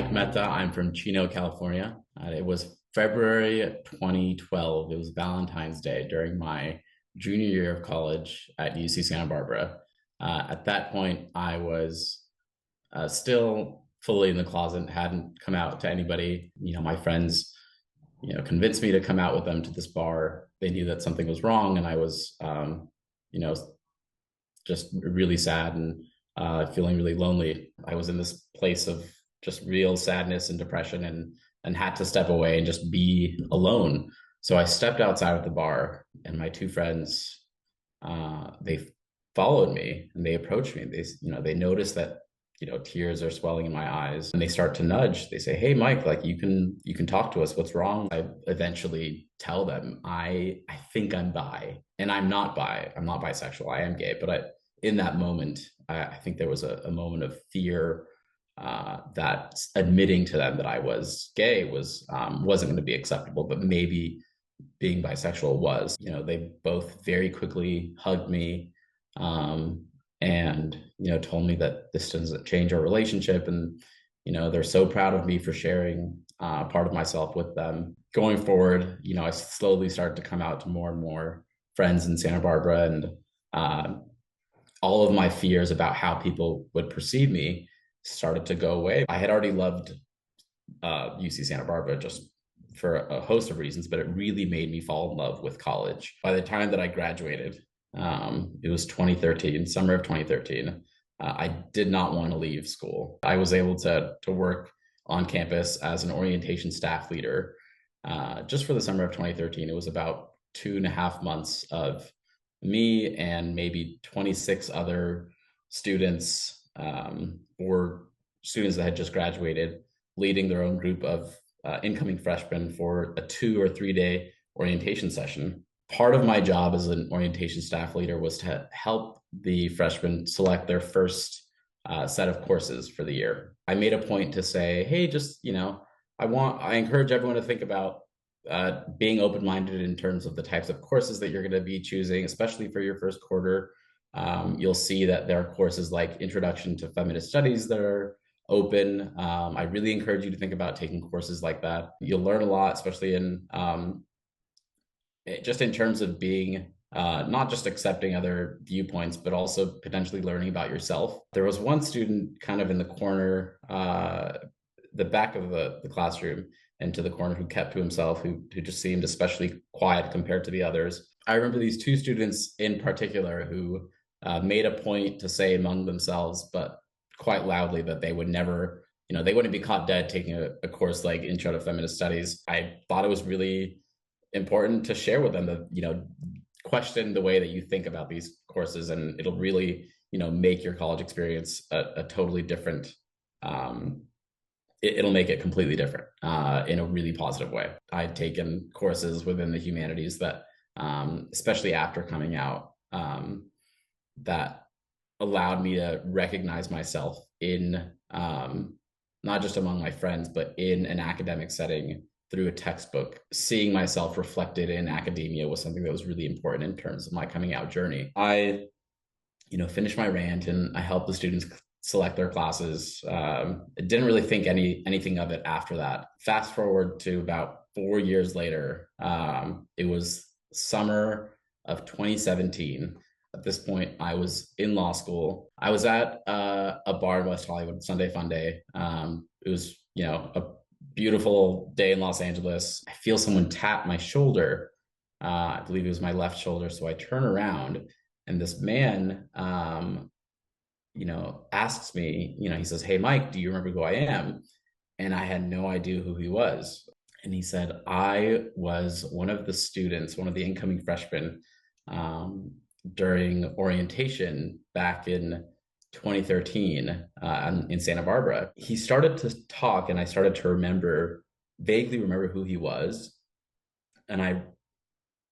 Mike Metta. I'm from Chino, California. It was February 2012. It was Valentine's Day during my junior year of college at UC Santa Barbara. At that point, I was still fully in the closet, hadn't come out to anybody. My friends, convinced me to come out with them to this bar. They knew that something was wrong, and I was, you know, just really sad and feeling really lonely. I was in this place of just real sadness and depression, and had to step away and just be alone. So I stepped outside of the bar, and my two friends, they followed me and they approached me. They noticed that tears are swelling in my eyes, and they start to nudge. They say, "Hey, Mike, like you can talk to us. What's wrong?" I eventually tell them I think I'm bi, and I'm not bi. I'm not bisexual. I am gay, but in that moment, I think there was a moment of fear that admitting to them that I was gay wasn't going to be acceptable, but maybe being bisexual was. They both very quickly hugged me, and told me that this doesn't change our relationship, and they're so proud of me for sharing part of myself with them. Going forward, I slowly started to come out to more and more friends in Santa Barbara, and all of my fears about how people would perceive me started to go away. I had already loved UC Santa Barbara just for a host of reasons, but it really made me fall in love with college. By the time that I graduated, it was 2013, summer of 2013. I did not want to leave school. I was able to work on campus as an orientation staff leader just for the summer of 2013. It was about 2.5 months of me and maybe 26 other students, or students that had just graduated, leading their own group of incoming freshmen for a 2 or 3 day orientation session. Part of my job as an orientation staff leader was to help the freshmen select their first set of courses for the year. I made a point to say, hey, I encourage everyone to think about being open-minded in terms of the types of courses that you're going to be choosing, especially for your first quarter. You'll see that there are courses like Introduction to Feminist Studies that are open. I really encourage you to think about taking courses like that. You'll learn a lot, especially in just in terms of being not just accepting other viewpoints, but also potentially learning about yourself. There was one student kind of in the corner, the back of the classroom, and to the corner, who kept to himself, who just seemed especially quiet compared to the others. I remember these two students in particular who made a point to say among themselves, but quite loudly, that they would never, they wouldn't be caught dead taking a course like Intro to Feminist Studies. I thought it was really important to share with them that, question the way that you think about these courses, and it'll really, make your college experience a totally different, it'll make it completely different in a really positive way. I'd taken courses within the humanities that, especially after coming out, that allowed me to recognize myself in not just among my friends, but in an academic setting through a textbook. Seeing myself reflected in academia was something that was really important in terms of my coming out journey. I, finished my rant, and I helped the students select their classes. I didn't really think anything of it after that. Fast forward to about 4 years later, it was summer of 2017. At this point, I was in law school. I was at a bar in West Hollywood, Sunday Fun Day. It was, a beautiful day in Los Angeles. I feel someone tap my shoulder. I believe it was my left shoulder. So I turn around, and this man, asks me, he says, "Hey, Mike, do you remember who I am?" And I had no idea who he was. And he said, "I was one of the students, one of the incoming freshmen, during orientation back in 2013 in Santa Barbara." He started to talk, and I started to vaguely remember who he was. And I,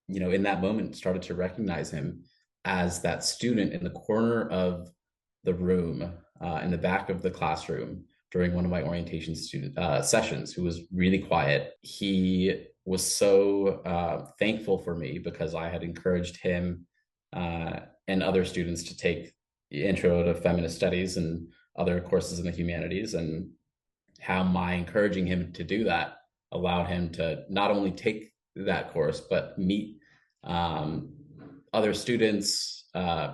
in that moment, started to recognize him as that student in the corner of the room, in the back of the classroom during one of my orientation sessions, who was really quiet. He was so thankful for me because I had encouraged him and other students to take the Intro to Feminist Studies and other courses in the humanities. And how my encouraging him to do that allowed him to not only take that course, but meet um, other students,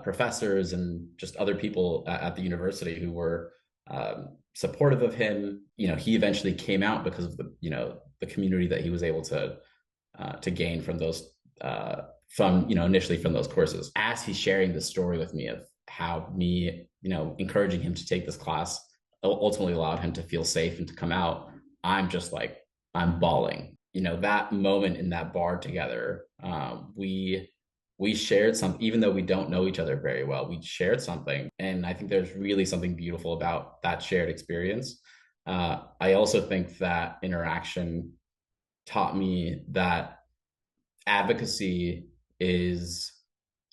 professors, and just other people at the university who were supportive of him. He eventually came out because of the community that he was able to gain from those from initially from those courses. As he's sharing the story with me of how me encouraging him to take this class ultimately allowed him to feel safe and to come out, I'm just like, I'm bawling. That moment in that bar together, we shared something. Even though we don't know each other very well, we shared something, and I think there's really something beautiful about that shared experience. I also think that interaction taught me that advocacy is,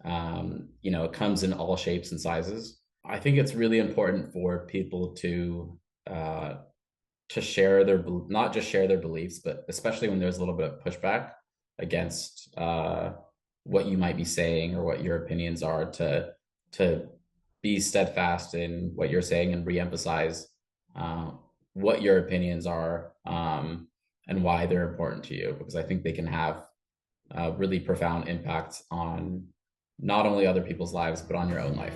it comes in all shapes and sizes. I think it's really important for people uh, to share their, not just share their beliefs, but especially when there's a little bit of pushback against what you might be saying or what your opinions are, to be steadfast in what you're saying and reemphasize uh, what your opinions are, and why they're important to you, because I think they can have really profound impacts on not only other people's lives but on your own life.